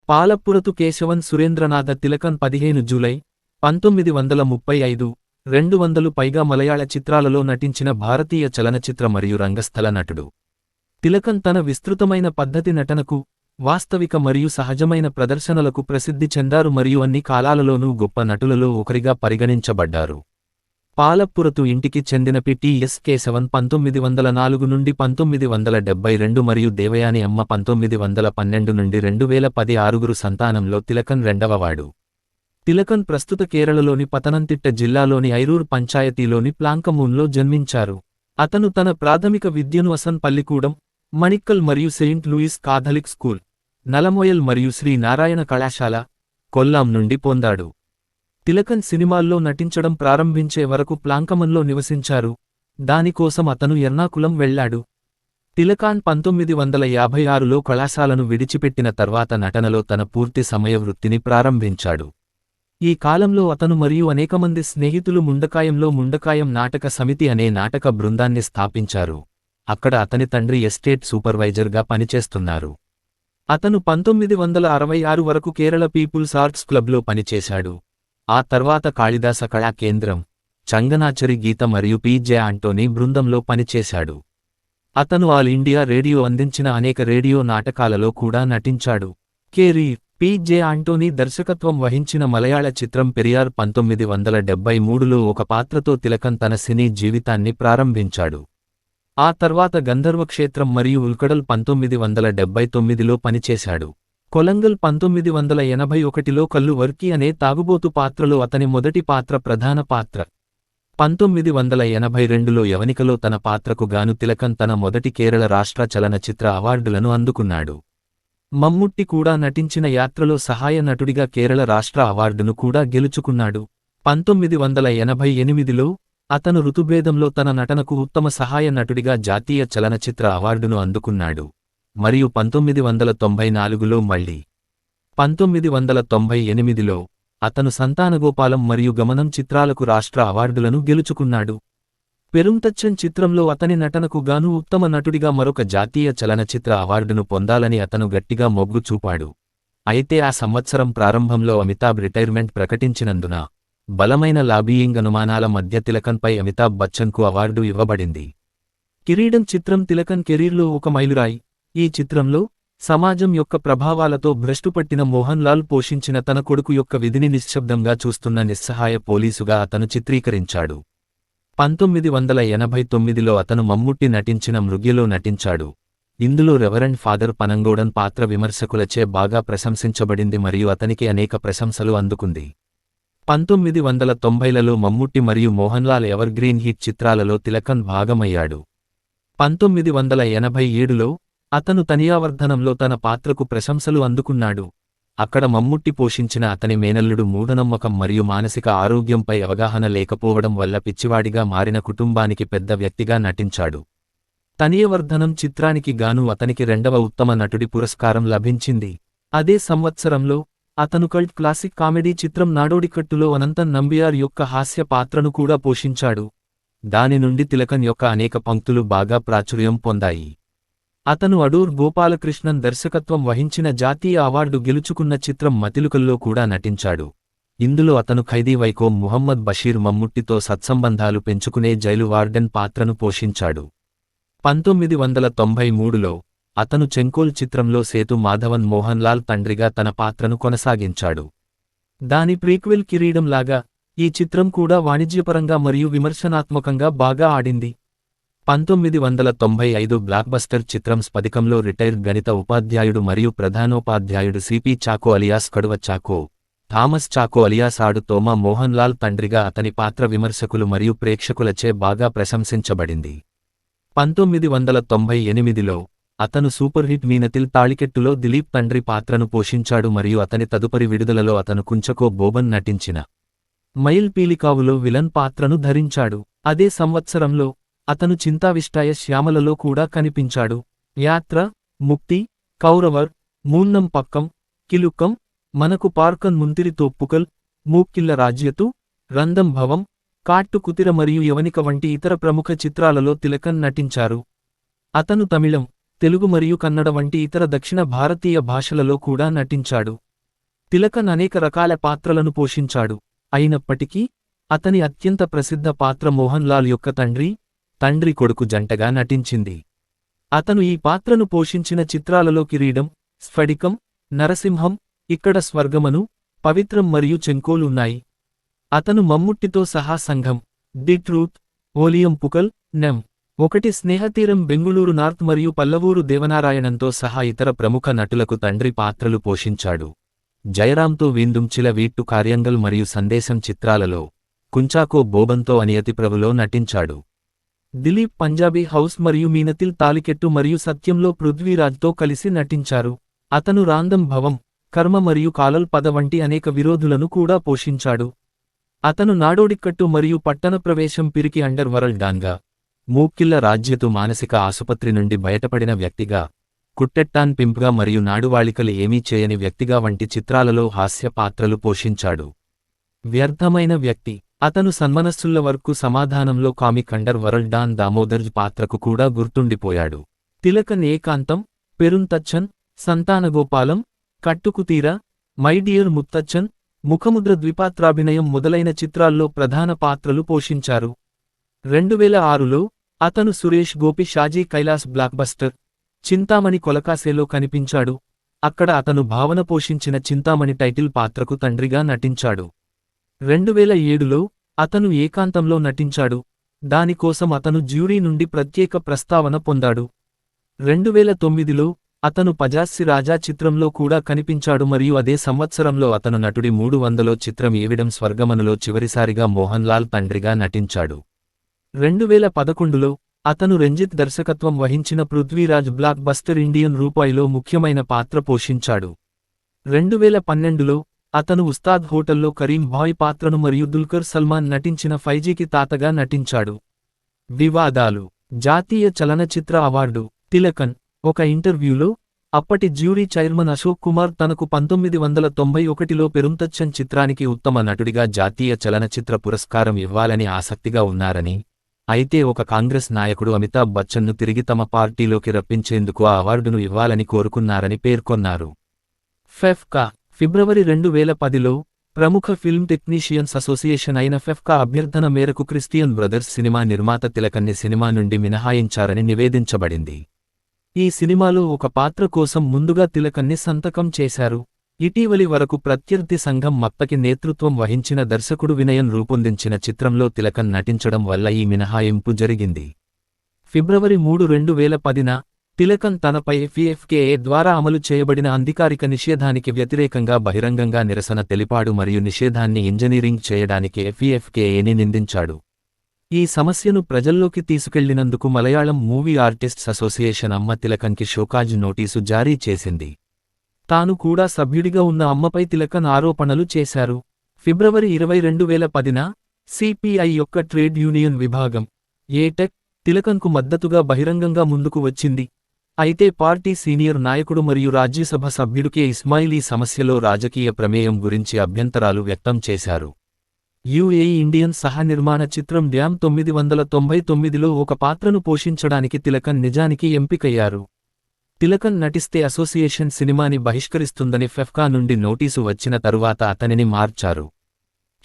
పాలప్పురతు Keshavan సురేంద్రనాథ Thilakan 15 July 1935 200 పైగా మలయాళ చిత్రాలలో నటించిన భారతీయ చలనచిత్ర మరియు రంగస్థల నటుడు. తిలకన్ తన విస్తృతమైన పద్ధతి నటనకు, వాస్తవిక మరియు సహజమైన ప్రదర్శనలకు ప్రసిద్ధి చెందారు మరియు అన్ని కాలాలలోనూ గొప్ప నటులలో ఒకరిగా పరిగణించబడ్డారు. పాలప్పురతు ఇంటికి చెందిన పి.టి.ఎస్. కేశవన్ 1904 నుండి 1972 మరియు దేవయాని అమ్మ 1912 నుండి 2010 ఆరుగురు సంతానంలో తిలకన్ రెండవవాడు. తిలకన్ ప్రస్తుత కేరళలోని పతనంతిట్ట జిల్లాలోని ఐరూర్ పంచాయతీలోని ప్లాంకమూన్లో జన్మించారు. అతను తన ప్రాథమిక విద్యను అసన్ పల్లికూడం, మణిక్కల్ మరియు సెయింట్ లూయిస్ కాథలిక్ స్కూల్, నలమోయల్ మరియు శ్రీ నారాయణ కళాశాల, కొల్లాం నుండి పొందాడు. తిలకన్ సినిమాల్లో నటించడం ప్రారంభించే వరకు ప్లాంకమన్లో నివసించారు. దానికోసం అతను ఎర్నాకులం వెళ్లాడు. తిలకాన్ 1956లో కళాశాలను విడిచిపెట్టిన తర్వాత నటనలో తన పూర్తి సమయ వృత్తిని ప్రారంభించాడు. ఈ కాలంలో అతను మరియు అనేకమంది స్నేహితులు ముండకాయంలో ముండకాయం నాటక సమితి అనే నాటక బృందాన్ని స్థాపించారు. అక్కడ అతని తండ్రి ఎస్టేట్ సూపర్వైజర్గా పనిచేస్తున్నారు. అతను 1966 వరకు కేరళ పీపుల్స్ ఆర్ట్స్ క్లబ్లో పనిచేశాడు. ఆ తర్వాత కాళిదాస కళా కేంద్రం, చంగనాచరి గీత మరియు పి.జె. ఆంటోనీ బృందంలో పనిచేశాడు. అతను ఆల్ ఇండియా రేడియో అందించిన అనేక రేడియో నాటకాలలో కూడా నటించాడు. కెరీర్. పి.జె. ఆంటోనీ దర్శకత్వం వహించిన మలయాళ చిత్రం పెరియార్ 1973లో ఒక పాత్రతో తిలకన్ తన సినీ జీవితాన్ని ప్రారంభించాడు. ఆ తర్వాత గంధర్వక్షేత్రం మరియు ఉల్కడల్ 1979లో పనిచేశాడు. కొలంగల్ 1981లో కల్లు వర్కి అనే తాగుబోతు పాత్రలో అతని మొదటి పాత్ర ప్రధాన పాత్ర. 1982లో యవనికలో తన పాత్రకు గాను తిలకన్ తన మొదటి కేరళ రాష్ట్ర చలనచిత్ర అవార్డులను అందుకున్నాడు. మమ్ముట్టి కూడా నటించిన యాత్రలో సహాయ నటుడిగా కేరళ రాష్ట్ర అవార్డును కూడా గెలుచుకున్నాడు. 1988లో అతను ఋతుభేదంలో తన నటనకు ఉత్తమ సహాయ నటుడిగా జాతీయ చలనచిత్ర అవార్డును అందుకున్నాడు. మరియు 1994లో మళ్లీ. 1998లో అతను సంతానగోపాలం మరియు గమనం చిత్రాలకు రాష్ట్ర అవార్డులను గెలుచుకున్నాడు. పెరుంతచ్చన్ చిత్రంలో అతని నటనకు గాను ఉత్తమ నటుడిగా మరొక జాతీయ చలనచిత్ర అవార్డును పొందాలని అతను గట్టిగా మొగ్గు చూపాడు. అయితే ఆ సంవత్సరం ప్రారంభంలో అమితాబ్ రిటైర్మెంట్ ప్రకటించినందున బలమైన లాబీయింగ్ అనుమానాల మధ్య తిలకన్పై అమితాబ్ బచ్చన్కు అవార్డు ఇవ్వబడింది. కిరీడం చిత్రం తిలకన్ కెరీర్లో ఒక మైలురాయి. ఈ చిత్రంలో సమాజం యొక్క ప్రభావాలతో భ్రష్టుపట్టిన మోహన్ లాల్ పోషించిన తన కొడుకు యొక్క విధిని నిశ్శబ్దంగా చూస్తున్న నిస్సహాయ పోలీసుగా అతను చిత్రీకరించాడు. 1989లో అతను మమ్ముట్టి నటించిన మృగ్యలో నటించాడు. ఇందులో రెవరెండ్ ఫాదర్ పనంగోడన్ పాత్ర విమర్శకులచే బాగా ప్రశంసించబడింది మరియు అతనికి అనేక ప్రశంసలు అందుకుంది. 1990లలో మమ్ముట్టి మరియు మోహన్లాల్ ఎవర్ గ్రీన్ హిట్ చిత్రాలలో తిలకన్ భాగమయ్యాడు. 1987లో అతను తనియావర్ధనంలో తన పాత్రకు ప్రశంసలు అందుకున్నాడు. అక్కడ మమ్ముట్టి పోషించిన అతని మేనల్లుడు మూఢనమ్మకం మరియు మానసిక ఆరోగ్యంపై అవగాహన లేకపోవడం వల్ల పిచ్చివాడిగా మారిన కుటుంబానికి పెద్ద వ్యక్తిగా నటించాడు. తనియవర్ధనం చిత్రానికి గాను అతనికి రెండవ ఉత్తమ నటుడి పురస్కారం లభించింది. అదే సంవత్సరంలో అతను కల్ట్ క్లాసిక్ కామెడీ చిత్రం నాడోడికట్టులో అనంతన్ నంబియార్ యొక్క హాస్య పాత్రను కూడా పోషించాడు. దాని నుండి తిలకన్ యొక్క అనేక పంక్తులు బాగా ప్రాచుర్యం పొందాయి. అతను అడూర్ గోపాలకృష్ణన్ దర్శకత్వం వహించిన జాతీయ అవార్డు గెలుచుకున్న చిత్రం మతిలుకల్లో కూడా నటించాడు. ఇందులో అతను ఖైదీ వైకోం ముహమ్మద్ బషీర్ మమ్ముట్టితో సత్సంబంధాలు పెంచుకునే జైలు వార్డెన్ పాత్రను పోషించాడు. 1993లో అతను చెంకోల్ చిత్రంలో సేతు మాధవన్ మోహన్ లాల్ తండ్రిగా తన పాత్రను కొనసాగించాడు. దాని ప్రీక్వెల్ కిరీడం లాగా ఈ చిత్రం కూడా వాణిజ్యపరంగా మరియు విమర్శనాత్మకంగా బాగా ఆడింది. 1995 బ్లాక్బస్టర్ చిత్రం స్పదికంలో రిటైర్డ్ గణిత ఉపాధ్యాయుడు మరియు ప్రధానోపాధ్యాయుడు CP Chacko alias Kaduva Chacko, Thomas Chacko alias Aadu Thoma Mohan Lal తండ్రిగా అతని పాత్ర విమర్శకులు మరియు ప్రేక్షకులచే బాగా ప్రశంసించబడింది. 1998లో అతను సూపర్ హిట్ మీనతిల్ తాళికెట్టులో దిలీప్ తండ్రి పాత్రను పోషించాడు మరియు అతని తదుపరి విడుదలలో అతను కుంచకో బోబన్ నటించిన మైల్ పీలికావులో విలన్ పాత్రను ధరించాడు. అదే సంవత్సరంలో అతను చింతావిష్టాయ శ్యామలలో కూడా కనిపించాడు. యాత్ర, ముక్తి, కౌరవర్, మూన్నం పక్కం, కిలుక్కం, మనకు పార్కన్ ముంతిరి తోప్పుకల్, మూక్కిళ్ల రాజ్యతు, రందం భవం, కాట్టు కుతిర మరియు యవనిక వంటి ఇతర ప్రముఖ చిత్రాలలో తిలకన్ నటించారు. అతను తమిళం, తెలుగు మరియు కన్నడ వంటి ఇతర దక్షిణ భారతీయ భాషలలో కూడా నటించాడు. తిలకన్ అనేక రకాల పాత్రలను పోషించాడు. అయినప్పటికీ అతని అత్యంత ప్రసిద్ధ పాత్ర మోహన్ లాల్ యొక్క తండ్రి కొడుకు జంటగా నటించింది. అతను ఈ పాత్రను పోషించిన చిత్రాలలో కిరీటం, స్ఫటికం, నరసింహం, ఇక్కడ స్వర్గమను, పవిత్రం మరియు చెంకోల్ ఉన్నాయి. అతను మమ్ముట్టితో సహా సంఘం, ది ట్రూత్, ఓలియం పుకల్, నెం. 1 స్నేహతీరం బెంగుళూరు నార్త్ మరియు పల్లవూరు దేవనారాయణంతో సహా ఇతర ప్రముఖ నటులకు తండ్రి పాత్రలు పోషించాడు. జయరాంతో వీందుంచిల వీట్టు కార్యంగల్ మరియు సందేశం చిత్రాలలో కుంచాకో బోబంతో అనియతిప్రభులో నటించాడు. దిలీప్ పంజాబీ హౌస్ మరియు మీనతిల్ తాలికెట్టు మరియు సత్యంలో పృథ్వీరాజ్తో కలిసి నటించారు. అతను రాందం భవం, కర్మ మరియు కాలల్ పద వంటి అనేక విరోధులను కూడా పోషించాడు. అతను నాడోడిక్కట్టు మరియు పట్టణ ప్రవేశం పిరికి అండర్ వరల్డ్ డాన్గా, మూక్కిళ్ల రాజ్యతు మానసిక ఆసుపత్రి నుండి బయటపడిన వ్యక్తిగా, కుట్టెట్టాన్ పింప్గా మరియు నాడువాళికలు ఏమీ చేయని వ్యక్తిగా వంటి చిత్రాలలో హాస్య పాత్రలు పోషించాడు. వ్యర్థమైన వ్యక్తి. అతను సన్మనస్సుల వరకు సమాధానంలో కామిక్ అండర్ వరల్డ్ డాన్ దామోదర్జ్ పాత్రకు కూడా గుర్తుండిపోయాడు. తిలకన్ ఏకాంతం, పెరుంతచ్చన్, సంతానగోపాలం, కట్టుకుతీర, మై డియర్ ముత్తచ్చన్, ముఖముద్ర ద్విపాత్రాభినయం మొదలైన చిత్రాల్లో ప్రధాన పాత్రలు పోషించారు. 2006లో అతను సురేష్ గోపి షాజీ కైలాస్ బ్లాక్బస్టర్ చింతామణి కొలకాసేలో కనిపించాడు. అక్కడ అతను భావన పోషించిన చింతామణి టైటిల్ పాత్రకు తండ్రిగా నటించాడు. 2007లో అతను ఏకాంతంలో నటించాడు. దానికోసం అతను జ్యూరీ నుండి ప్రత్యేక ప్రస్తావన పొందాడు. 2009లో అతను పజాస్సి రాజా చిత్రంలో కూడా కనిపించాడు మరియు అదే సంవత్సరంలో అతను నటుడి 300లో చిత్రం ఏవిడం స్వర్గమనులో చివరిసారిగా మోహన్ లాల్ తండ్రిగా నటించాడు. 2011లో అతను రంజిత్ దర్శకత్వం వహించిన పృథ్వీరాజ్ బ్లాక్ బస్టర్ ఇండియన్ రూపాయిలో ముఖ్యమైన పాత్ర పోషించాడు. 2012లో అతను ఉస్తాద్ హోటల్లో కరీం భాయ్ పాత్రను మరియు దుల్కర్ సల్మాన్ నటించిన ఫైజీకి తాతగా నటించాడు. వివాదాలు. జాతీయ చలనచిత్ర అవార్డు. తిలకన్ ఒక ఇంటర్వ్యూలో అప్పటి జ్యూరీ చైర్మన్ అశోక్ కుమార్ తనకు 1991లో పెరుంతచ్చన్ చిత్రానికి ఉత్తమ నటుడిగా జాతీయ చలనచిత్ర పురస్కారం ఇవ్వాలని ఆసక్తిగా ఉన్నారని, అయితే ఒక కాంగ్రెస్ నాయకుడు అమితాబ్ బచ్చన్ను తిరిగి తమ పార్టీలోకి రప్పించేందుకు ఆ అవార్డును ఇవ్వాలని కోరుకున్నారని పేర్కొన్నారు. ఫెఫ్కా. ఫిబ్రవరి 2010లో ప్రముఖ ఫిల్మ్ టెక్నీషియన్స్ అసోసియేషన్ అయిన ఫెఫ్కా అభ్యర్థన మేరకు క్రిస్టియన్ బ్రదర్స్ సినిమా నిర్మాత తిలకన్ని సినిమా నుండి మినహాయించారని నివేదించబడింది. ఈ సినిమాలో ఒక పాత్ర కోసం ముందుగా తిలకన్ని సంతకం చేశారు. ఇటీవలి వరకు ప్రత్యర్థి సంఘం మక్తకి నేతృత్వం వహించిన దర్శకుడు వినయన్ రూపొందించిన చిత్రంలో తిలకన్ నటించడం వల్ల ఈ మినహాయింపు జరిగింది. ఫిబ్రవరి 3, 2010న తిలకన్ తనపై FFKA ద్వారా అమలు చేయబడిన అధికారిక నిషేధానికి వ్యతిరేకంగా బహిరంగంగా నిరసన తెలిపాడు మరియు నిషేధాన్ని ఇంజనీరింగ్ చేయడానికి FFKAని నిందించాడు. ఈ సమస్యను ప్రజల్లోకి తీసుకెళ్లినందుకు మలయాళం మూవీ ఆర్టిస్ట్స్ అసోసియేషన్ అమ్మ తిలకన్కి షోకాజ్ నోటీసు జారీ చేసింది. తాను కూడా సభ్యుడిగా ఉన్న అమ్మపై తిలకన్ ఆరోపణలు చేశారు. ఫిబ్రవరి 20, 2010న CPI యొక్క ట్రేడ్ యూనియన్ విభాగం ఏటెక్ తిలకన్కు మద్దతుగా బహిరంగంగా ముందుకు వచ్చింది. అయితే పార్టీ సీనియర్ నాయకుడు మరియు రాజ్యసభ సభ్యుడు కె. ఇస్మాయిల్ ఈ సమస్యలో రాజకీయ ప్రమేయం గురించి అభ్యంతరాలు వ్యక్తం చేశారు. UAE ఇండియన్ సహనిర్మాణ చిత్రం డ్యామ్ 999లో ఒక పాత్రను పోషించడానికి తిలకన్ నిజానికి ఎంపికయ్యారు. తిలకన్ నటిస్తే అసోసియేషన్ సినిమాని బహిష్కరిస్తుందని ఫెఫ్కా నుండి నోటీసు వచ్చిన తరువాత అతనిని మార్చారు.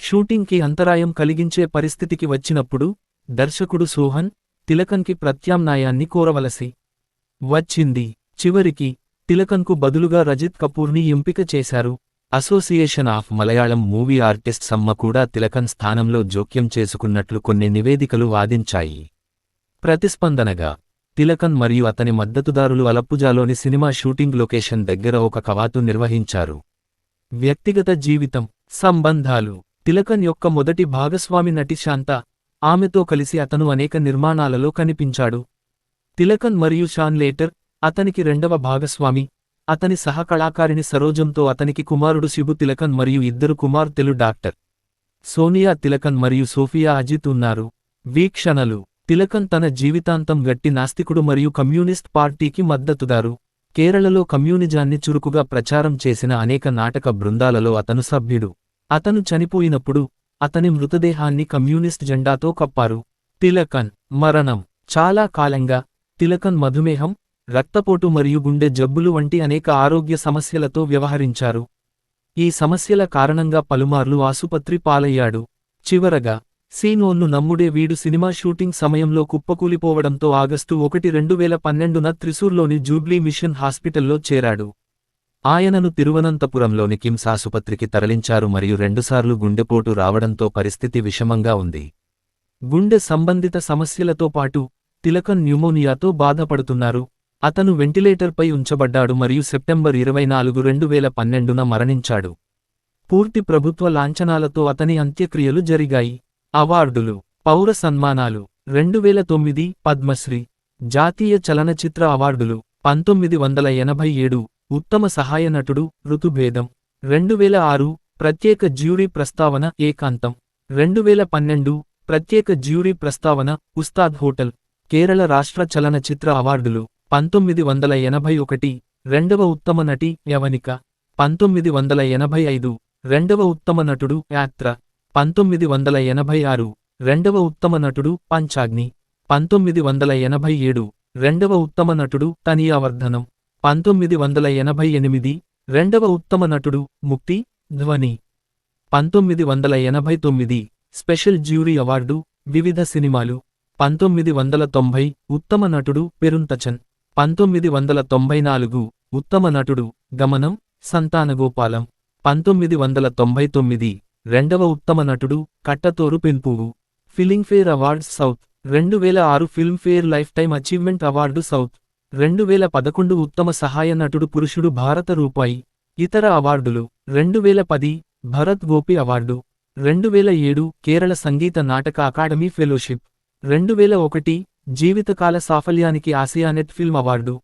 షూటింగ్కి అంతరాయం కలిగించే పరిస్థితికి వచ్చినప్పుడు దర్శకుడు సోహన్ తిలకన్కి ప్రత్యామ్నాయాన్ని కోరవలసి వచ్చింది. చివరికి తిలకన్కు బదులుగా రజిత్ కపూర్ని ఎంపిక చేశారు. Association of Malayalam movie artists అమ్మ కూడా తిలకన్ స్థానంలో జోక్యం చేసుకున్నట్లు కొన్ని నివేదికలు వాదించాయి. ప్రతిస్పందనగా తిలకన్ మరియు అతని మద్దతుదారులు అలప్పుజాలోని సినిమా షూటింగ్ లొకేషన్ దగ్గర ఒక కవాతు నిర్వహించారు. వ్యక్తిగత జీవితం. సంబంధాలు. తిలకన్ యొక్క మొదటి భాగస్వామి నటి శాంత. ఆమెతో కలిసి అతను అనేక నిర్మాణాలలో కనిపించాడు. తిలకన్ మరియు షాన్ లేటర్ అతనికి రెండవ భాగస్వామి. అతని సహకళాకారిణి సరోజంతో అతనికి కుమారుడు శిబు తిలకన్ మరియు ఇద్దరు కుమార్తెలు డాక్టర్ సోనియా తిలకన్ మరియు సోఫియా అజిత్ ఉన్నారు. వీక్షణలు. తిలకన్ తన జీవితాంతం గట్టి నాస్తికుడు మరియు కమ్యూనిస్ట్ పార్టీకి మద్దతుదారు. కేరళలో కమ్యూనిజాన్ని చురుకుగా ప్రచారం చేసిన అనేక నాటక బృందాలలో అతను సభ్యుడు. అతను చనిపోయినప్పుడు అతని మృతదేహాన్ని కమ్యూనిస్ట్ జెండాతో కప్పారు. తిలకన్ మరణం. చాలా కాలంగా తిలకన్ మధుమేహం, రక్తపోటు మరియు గుండె జబ్బులు వంటి అనేక ఆరోగ్య సమస్యలతో వ్యవహరించారు. ఈ సమస్యల కారణంగా పలుమార్లు ఆసుపత్రి పాలయ్యాడు. చివరగా సీనోన్ను నమ్ముడే వీడు సినిమా షూటింగ్ సమయంలో కుప్పకూలిపోవడంతో ఆగస్టు 1, 2012న త్రిశూర్లోని జూబ్లీ మిషన్ హాస్పిటల్లో చేరాడు. ఆయనను తిరువనంతపురంలోని కిమ్స్ ఆసుపత్రికి తరలించారు మరియు 2 సార్లు గుండెపోటు రావడంతో పరిస్థితి విషమంగా ఉంది. గుండె సంబంధిత సమస్యలతో పాటు తిలకన్ న్యూమోనియాతో బాధపడుతున్నారు. అతను వెంటిలేటర్పై ఉంచబడ్డాడు మరియు సెప్టెంబర్ 24, 2012న మరణించాడు. పూర్తి ప్రభుత్వ లాంఛనాలతో అతని అంత్యక్రియలు జరిగాయి. అవార్డులు, పౌర సన్మానాలు 2009 పద్మశ్రీ, జాతీయ చలనచిత్ర అవార్డులు 1987 ఉత్తమ సహాయ నటుడు ఋతుభేదం, 2006 ప్రత్యేక జ్యూరీ ప్రస్తావన ఏకాంతం, 2012 ప్రత్యేక జ్యూరీ ప్రస్తావన ఉస్తాద్ హోటల్. కేరళ రాష్ట్ర చలనచిత్ర అవార్డులు 1981 రెండవ ఉత్తమ నటి యవనిక, 1985 రెండవ ఉత్తమ నటుడు యాత్ర, 1986 రెండవ ఉత్తమ నటుడు పంచాగ్ని, 1987 రెండవ ఉత్తమ నటుడు తనియావర్ధనం, 1988 రెండవ ఉత్తమ నటుడు ముక్తి ధ్వని, 1989 స్పెషల్ జ్యూరీ అవార్డు వివిధ సినిమాలు, 1990 ఉత్తమ నటుడు పెరుంతచన్, 1994 ఉత్తమ నటుడు గమనం సంతానగోపాలం, 1999 రెండవ ఉత్తమ నటుడు Kattathoru Penpoovu. Filmfare awards south, 2006 Filmfare life time achievement award south, 2011 ఉత్తమ సహాయ నటుడు పురుషుడు భారత రూపాయి. ఇతర అవార్డులు 2010 Bharat Gopi award, 2007 Kerala Sangeet Natak academy fellowship, 2001 జీవితకాల సాఫల్యానికి ఆసియానెట్ ఫిల్మ్ అవార్డు.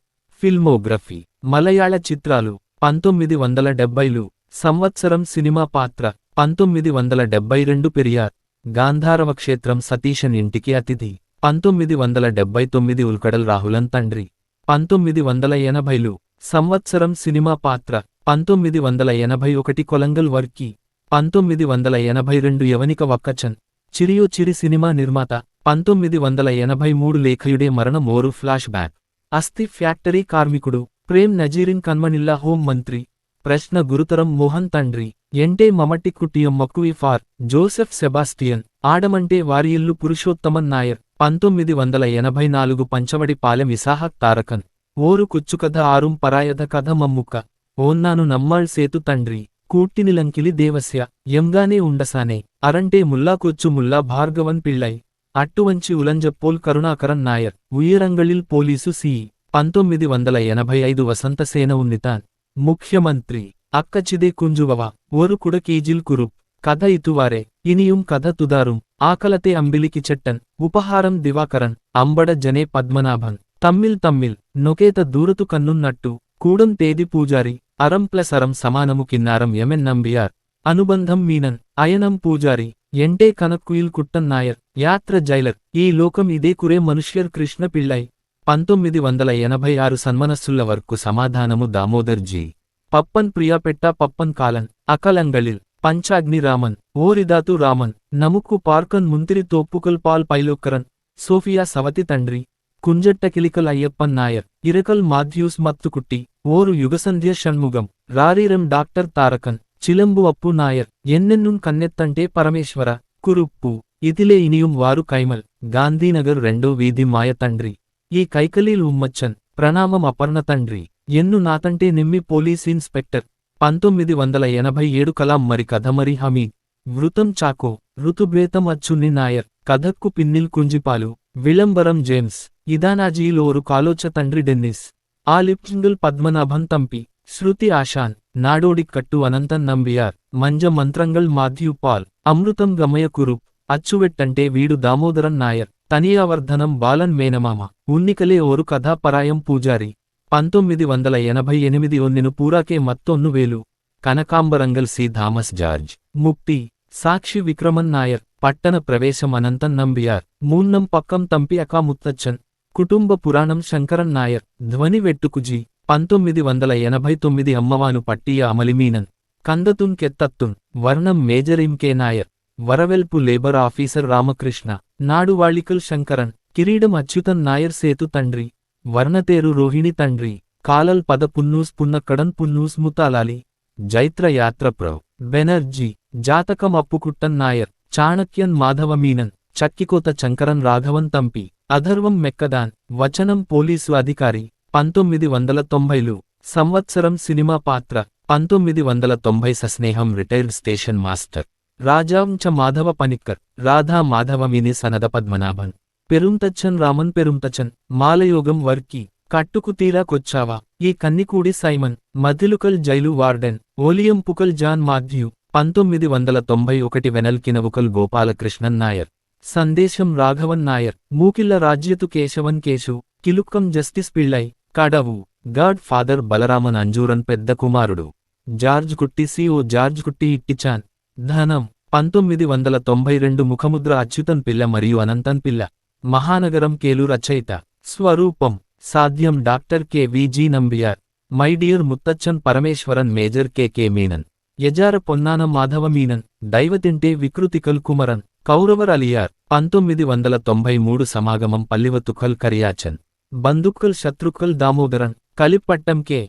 ఫిల్మోగ్రఫీ మలయాళ చిత్రాలు 1970లు సంవత్సరం సినిమా పాత్ర 1972 పెరియార్, గాంధారవ క్షేత్రం సతీశన్ ఇంటికి అతిథి, 1979 ఉల్కడల్ రాహులన్ తండ్రి, 1980లు సంవత్సరం సినిమా పాత్ర 1981 కొలంగల్ వర్కి, 1982 యవనిక వక్కచన్, చిరియో చిరి సినిమా నిర్మాత, 1983 లేఖయుడే మరణం ఓరు ఫ్లాష్ బ్యాక్, అస్థి ఫ్యాక్టరీ కార్మికుడు, ప్రేమ్ నజీరిన్ కన్మనిల్లా హోం మంత్రి, ప్రశ్న గురుతరం మోహన్ తండ్రి, ఎంటే మమటి కుట్టియం మక్కువి ఫార్, జోసెఫ్ సెబాస్టియన్, ఆడమంటే వారియిల్లు పురుషోత్తమన్ నాయర్, 1984 పంచవడి పాలెం ఇసాహక్ తారకన్, ఓరు కుచ్చుకథ ఆరుం పరాయధ కథ మమ్ముక్క, ఓన్నాను నమ్మాళ్ సేతు తండ్రి, కూట్టినిలంకిలి దేవస్య, ఎంగానే ఉండసానే, అరంటే ముల్లా కొచ్చు ముల్లా భార్గవన్ పిళ్ళై, అట్టువంచి ఉలంజపోల్ కరుణాకరన్ నాయర్, ఉయ్యరంగళిల్ పోలీసు సి. 1985 వసంతసేన ఉన్నితాన్, ముఖ్యమంత్రి, అక్కచిదే కుంజువవ, ఓరు కుడకీజిల్ కురుప్, కథ ఇతువారే, ఇనియుం కథ తుదారుం, ఆకలతే అంబిలికి చెట్టన్, ఉపహారం దివాకరన్, అంబడ జనే పద్మనాభన్, తమ్మిల్ నొకేత దూరతు కన్నున్నట్టు, కూడం తేది పూజారి, అరం ప్లస్ అరం సమానము కిన్నారం ఎమెన్ నంబియార్, అనుబంధం మీనన్, అయనం పూజారి, ఎంటే కనక్కుయిల్ కుట్టన్ నాయర్, యాత్ర జైలర్, ఈ లోకం ఇదే కురే మనుష్యర్ కృష్ణ పిళ్ళై. 1986 సన్మనస్సుల్ల వర్కు సమాధానము దామోదర్ జీ. పప్పన్ ప్రియాపెట్ట పప్పన్ కాలన్, అకలంగళిల్, పంచాగ్ని రామన్, ఓరిదాతు రామన్, నముక్కు పార్కన్ ముంతిరి తోప్పుకల్ పాల్ పైలోక్కరన్, సోఫియా సవతి తండ్రి, కుంజట్ట కిలికల్ అయ్యప్పన్ నాయర్, ఇరకల్ మాథ్యూస్ మత్తుకుట్టి, ఓరు యుగసంధ్య షణ్ముగం, రారీరం డాక్టర్ తారకన్, చిలంబు అప్పు నాయర్, ఎన్నెన్నున్ కన్నెత్తంటే పరమేశ్వర, కురుప్పు, ఇదిలే ఇనియుం వారు కైమల్, గాంధీనగర్ 2వ వీధి మాయ తండ్రి, ఈ కైకలీల్ ఉమ్మచ్చన్, ప్రణామం అపర్ణ తండ్రి, ఎన్ను నాతంటే నిమ్మి పోలీస్ ఇన్స్పెక్టర్, 1987 కలాం మరి కథ మరి హమీద్, వృతం చాకో, ఋతుభేతం అచ్చున్ని నాయర్, కథక్కు పిన్నిల్ కుంజిపాలు, విళంబరం జేమ్స్, ఇదానాజీల్ ఓరు కాలోచ తండ్రి డెన్నిస్, ఆ లిప్సింగుల్ పద్మనాభన్ తంపి, శృతి ఆశాన్, నాడోడిక్కట్టు అనంతన్ నంబియార్, మంజ మంత్రంగల్ మాథ్యూ పాల్, అమృతం గమయ కురుప్, అచ్చువెట్టంటే వీడు దామోదరన్ నాయర్, తనియావర్ధనం బాలన్ మేనమామ, ఉన్నికలే ఓరు కథా పరాయం పూజారి, 1988 ఒన్నెను పూరాకే మత్తొన్ను వేలు, కనకాంబరంగల్ సి థామస్ జార్జ్, ముక్తి, సాక్షి విక్రమన్ నాయర్, పట్టణ ప్రవేశం అనంతన్ నంబియార్, మూన్నం పక్కం తంపి అకా ముత్తచ్చన్, కుటుంబ పురాణం శంకరన్ నాయర్, ధ్వని వెట్టుకుజీ, 1989 అమ్మవాను పట్టియ అమలిమీనన్, కందతున్ కెత్తత్తున్, వర్ణం మేజర్ ఇంకే నాయర్, వరవెల్పు లేబర్ ఆఫీసర్ రామకృష్ణ, నాడు వాళికల్ శంకరన్, కిరీడం అచ్యుతన్ నాయర్ సేతు తండ్రి, వర్ణతేరు రోహిణి తండ్రి కాలల్ పద పున్నూస్ పున్నక్కడన్ పున్నూస్ ముతాలాలి జైత్ర యాత్రప్రవ్ బెనర్జీ జాతకం అప్పుకుట్టన్ నాయర్ చాణక్యన్ మాధవ మీనన్ చక్కికోత చంకరన్ రాఘవన్ తంపి అధర్వం మెక్కదాన్ వచనం పోలీసు అధికారి 1990లు సంవత్సరం సినిమా పాత్ర 1990 Sasneham retired station master Rajancha Madhava Panicker Radha Madhavamini Sanada Padmanabhan Perumthachan Raman Perumthachan Malayogam Varki Kattukku Theera Kochava Ee Kannikoodi Simon Mathilukal jail warden Oliyam Pukal John Mathew 1991 Venalkinavukal Gopalakrishnan Nair Sandesham Raghavan Nair Mookilla Rajyathu Keshavan Keshu Kilukkam justice Pillai Kadavu godfather Balaraman Anjooran పెద్ద కుమారుడు జార్జ్ కుట్టి సిఓ జార్జ్ కుట్టి ఇట్టిచాన్ ధనం 1992 ముఖముద్ర అచ్యుతన్ పిల్ల మరియు అనంతన్ పిల్ల మహానగరం కేలు రచయిత స్వరూపం సాధ్యం doctor K Viji Nambiar my dear Muthachan Parameswaran major K Menon Yajara Ponnana Madhava Menon Daivathinte Vikrithikal Kumaran Kauravar Aliyar 1993 Samagamam Pallivathukal Kariyachan Bandhukkal Shathrukkal Damodaran Kalippattam K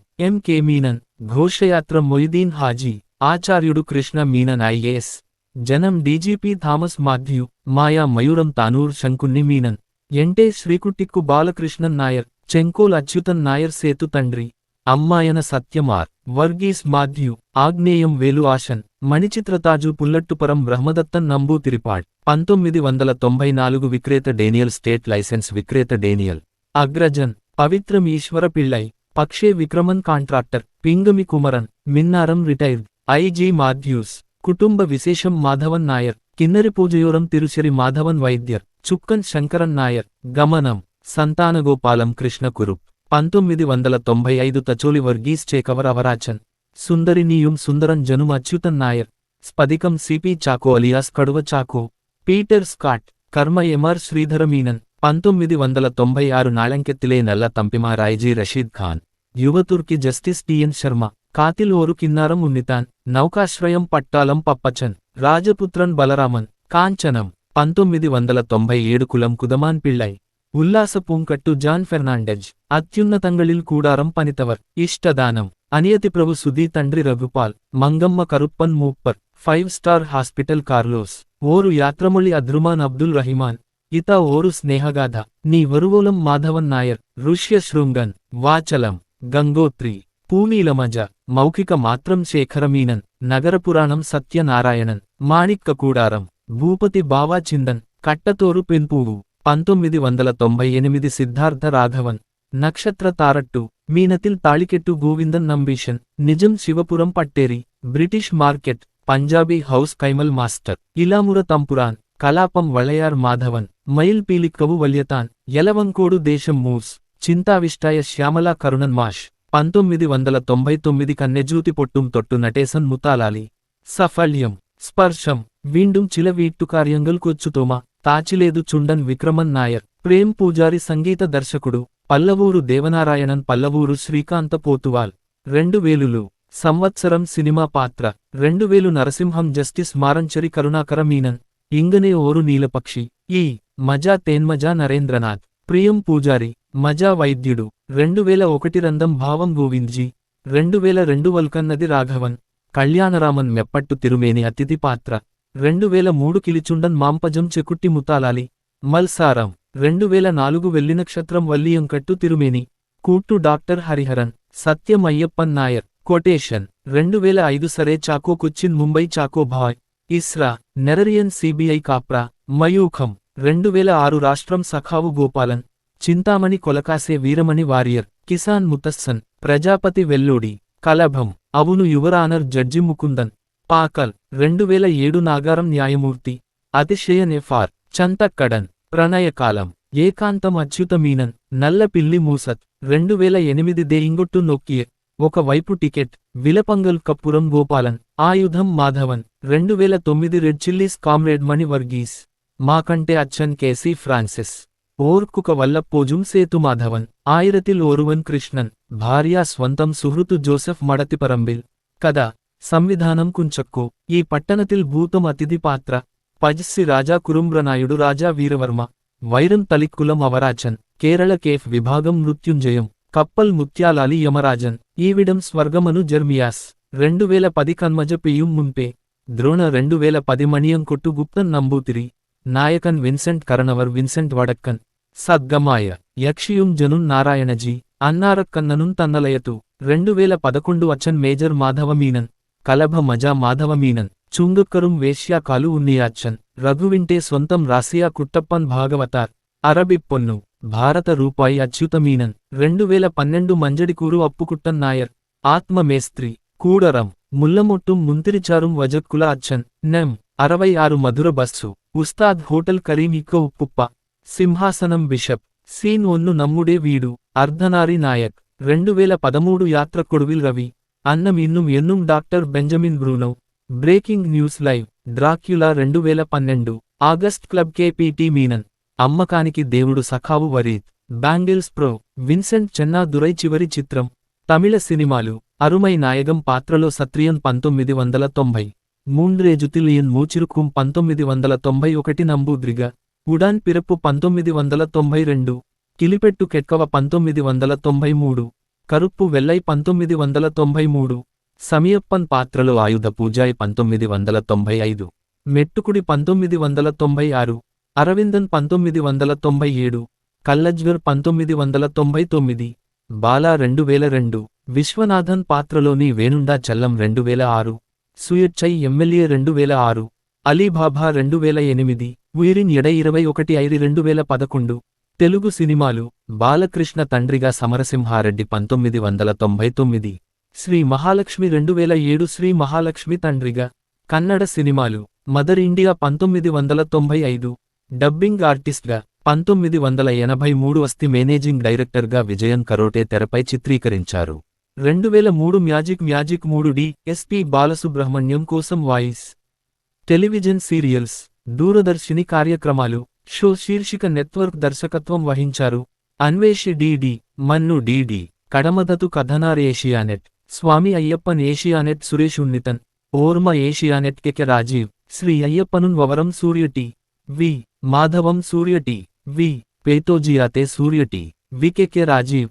Menon Ghoshayathra Moideen Haji ఆచార్యుడు కృష్ణ మీనన్ ఐఏఎస్ జనం డీజీపీ థామస్ మాథ్యూ మాయా మయూరం తానూర్ శంకున్ని మీనన్ ఎంటే శ్రీకుట్టిక్కు బాలకృష్ణన్ నాయర్ చెంకోల్ అచ్యుతన్ నాయర్ సేతు తండ్రి అమ్మాయన సత్యమార్ వర్గీస్ మాథ్యూ ఆగ్నేయం వేలు ఆశన్ మణిచిత్రతాజు పుల్లట్టుపరం బ్రహ్మదత్తన్ నంబూతిరిపాడ్ 1994 విక్రేత డేనియల్ స్టేట్ లైసెన్స్ విక్రేత Daniel Agrajan Pavithram Eeswara Pillai Pakshe Vikraman contractor Pingami Kumaran Minnaram retired IG Mathews Kudumba Vishesham Madhavan Nair కిన్నరి పూజయోరం తిరుచరి Madhavan వైద్యర్ చుక్కన్ Sankaran Nair Gamanam Santhanagopalam Krishna Kurup 1995 Thacholi Varghese Chekavar Avarachan Sundariniyum Sundaran Njanum Achuthan Nair Spadikam CP Chacko alias Kaduva Chacko Peter Scott Karma MR Sreedhara Menon 1996 Nalamkettile Nalla Thampimar Raiji Rasheed Khan Yuvathurki justice TN Sharma Kathil Oru Kinnaram Unnithan Naukashrayam Pattalam Pappachan Rajaputhran Balaraman Kanchanam 1997 Kulam Kudaman Pillai Ullasa Poonkattu John Fernandez Athyunnathangalil Koodaram Panithavar Ishtadanam Aniyathi Prabhu Sudhi తండ్రి Raghupal Mangamma Karuppan మూప్పర్ 5 star hospital Carlos ఓరు యాత్రమొళి అద్రుమాన్ అబ్దుల్ రహిమాన్ ఇత ఓరు స్నేహగాథ నీ వరువోలం మాధవన్ నాయర్ ఋష్య శృంగన్ వాచలం గంగోత్రి పూనీలమజ మౌఖిక మాత్రం శేఖరమీనన్ నగరపురాణం సత్యనారాయణన్ మాణిక్క కూడారం భూపతి బావా చిందన్ కట్టతోరు పెన్పూవు 1998 సిద్ధార్థ రాఘవన్ నక్షత్ర తారట్టు మీనతిల్ తాళికెట్టు Govindan Nambeeshan Nijam Sivapuram Patteri British market Punjabi house Kaimal master Ilamura Thampuran Kalapam Valayar Madhavan mile Peelikkavu Valyathan Yalavankodu Desam మూస్ చింతావిష్టాయ శ్యామలా కరుణన్ మాష్ 1999 కన్నెజూతి పొట్టుం తొట్టు నటేసన్ ముతాలాలి సఫల్యం స్పర్శం వీండుం చిల వీట్టుకార్యంగల్ కొచ్చుతోమా తాచిలేదు చుండన్ విక్రమన్ నాయర్ ప్రేమ్ పూజారి సంగీత దర్శకుడు పల్లవూరు దేవనారాయణన్ పల్లవూరు శ్రీకాంత పోతువాల్ 2000 సంవత్సరం సినిమా పాత్ర 2000 నరసింహం జస్టిస్ మారంచరి కరుణాకర మీనన్ ఇంగనే ఓరు నీలపక్షి ఈ మజా తేన్మజా నరేంద్రనాథ్ ప్రియం పూజారి మజా వైద్యుడు 2001 రందం భావం గోవింద్జీ 2002 వల్కన్నది రాఘవన్ కళ్యాణరామన్ మెప్పట్టు తిరుమేని అతిథి పాత్ర 2003 కిలిచుండన్ మాంపజం చెకుట్టి ముతాలాలి మల్సారం 2004 వెల్లినక్షత్రం వల్లియంకట్టు తిరుమేని కూట్టు డాక్టర్ హరిహరన్ సత్యమయ్యప్పన్ నాయర్ కొటేషన్ 2005 సరే చాకో కొచ్చిన్ ముంబై చాకో భాయ్ ఇస్రా నెరరియన్ సిబిఐ కాప్రా మయూఖం 2006 రాష్ట్రం సఖావు గోపాలన్ చింతామణి కొలకాసే వీరమణి వారియర్ కిసాన్ ముతస్సన్ ప్రజాపతి వెల్లోడి కలభం అవును యువరానర్ జడ్జి ముకుందన్ పాకల్ 2007 నాగారం న్యాయమూర్తి అతిశయ నెఫార్ చంతక్కడన్ ప్రణయకాలం ఏకాంతం అచ్యుత మీనన్ నల్ల పిల్లి మూసత్ 2008 దేయింగొట్టు నొక్కియే ఒకవైపు టికెట్ విలపంగల్ కప్పురం గోపాలన్ ఆయుధం మాధవన్ 2009 రెడ్ చిల్లీస్ కామ్రేడ్ మణి వర్గీస్ మాకంటే అచ్చన్ కేసీ ఫ్రాన్సిస్ ఓర్కుక వల్లపోజుం సేతు మాధవన్ ఆయిరతిల్ ఓరువన్ కృష్ణన్ భార్యా స్వంతం సుహృతు జోసెఫ్ మడతిపరంబిల్ కథ సంవిధానం కుంచక్కో ఈ పట్టణతిల్ భూతం అతిథి పాత్ర పజస్సి రాజా కురుంబ్రనాయుడు రాజా వీరవర్మ వైరం తలిక్కులం అవరాచన్ కేరళ కేఫ్ విభాగం మృత్యుంజయం, కప్పల్ ముత్యాలాలి యమరాజన్, ఈవిడం స్వర్గమను జర్మియాస్, 2010 కన్మజ పెయ్యం మున్పే, ద్రోణ 2010 మణియం కొట్టు గుప్తన్ నంబూతిరి, నాయకన్ విన్సెంట్ కరణవర్ విన్సెంట్ వడక్కన్, సద్గమాయ, యక్షియుం జనున్ నారాయణజీ, అన్నారక్కన్ననున్ తన్నలయతు, 2011 అచ్చన్ మేజర్ మాధవమీనన్, కలభ మజా మాధవమీనన్, చుంగుక్కరుం వేశ్యా కాలు ఉన్నియాచ్చన్, రఘువింటే సొంతం రాసియా కుట్టప్పన్ భాగవతార్, అరబిక్ పొన్ను, భారత రూపాయి అచ్యుతమీనన్, 2012 మంజడికూరు అప్పుకుట్టన్ నాయర్, ఆత్మ మేస్త్రి, కూడరం, ముల్లమొట్టుం ముంతిరిచారుం వజక్కుల అచ్చన్, నెం 66 మధుర బస్సు, ఉస్తాద్ హోటల్ కరీం ఇక్క ఉప్పుప్ప, సింహాసనం బిషప్, సీన్ 1 నమ్ముడే వీడు, అర్ధనారి నాయక్, 2013 యాత్ర Koduvil Ravi, Annum Innum Ennum doctor Benjamin Bruno, breaking news live, Dracula 2012, August club KPT Menon, అమ్మకానికి దేవుడు సఖావు వరీద్, బ్యాంగిల్స్ ప్రో, విన్సెంట్ చెన్నా దురై చివరి చిత్రం, తమిళ సినిమాలు, అరుమై నాయగం పాత్రలో సత్రియన్ 1990, మూండ్రేజుతిలియన్ మూచిరుకుం 1991 నంబూద్రిగ, ఉడాన్ పిరప్పు 1992, కిలిపెట్టు కెట్కవ 1993, కరుప్పు వెల్లై 1993, సమియప్పన్ పాత్రలో ఆయుధ పూజాయ్ 1995, మెట్టుకుడి 1996, అరవిందన్ 1997, కల్లజ్గర్ 1999, బాలా 2002, విశ్వనాథన్ పాత్రలోని వేణుండా చల్లం 2006, సుయచ్చై ఎమ్మెల్యే 2006, అలీబాబా 2008, వీరిన్ ఎడ 21 2011, తెలుగు సినిమాలు, బాలకృష్ణ తండ్రిగా సమరసింహారెడ్డి 1999, శ్రీ మహాలక్ష్మి 2007 శ్రీ మహాలక్ష్మి తండ్రిగా, కన్నడ సినిమాలు, మదర్ ఇండియా 1995, డబ్బింగ్ ఆర్టిస్ట్గా 1983 వస్తి మేనేజింగ్ డైరెక్టర్గా విజయన్ కరోటే తెరపై చిత్రీకరించారు. 2003 మ్యాజిక్ 3 ఎస్పి బాలసుబ్రహ్మణ్యం కోసం వాయిస్. టెలివిజన్ సీరియల్స్, దూరదర్శిని కార్యక్రమాలు, షో శీర్షిక నెట్వర్క్ దర్శకత్వం వహించారు. అన్వేషి డిడి, మన్ను డిడి, కడమదతు కథనార్ ఏషియానెట్, స్వామి అయ్యప్పన్ ఏషియానెట్ సురేష్ ఉన్నితన్, ఓర్మ ఏషియానెట్ కెకె రాజీవ్, శ్రీ అయ్యప్పనున్ వవరం సూర్యటి, వి మాధవం సూర్యటి, వి పేతోజియాతే సూర్యటి, వి కెకె రాజీవ్,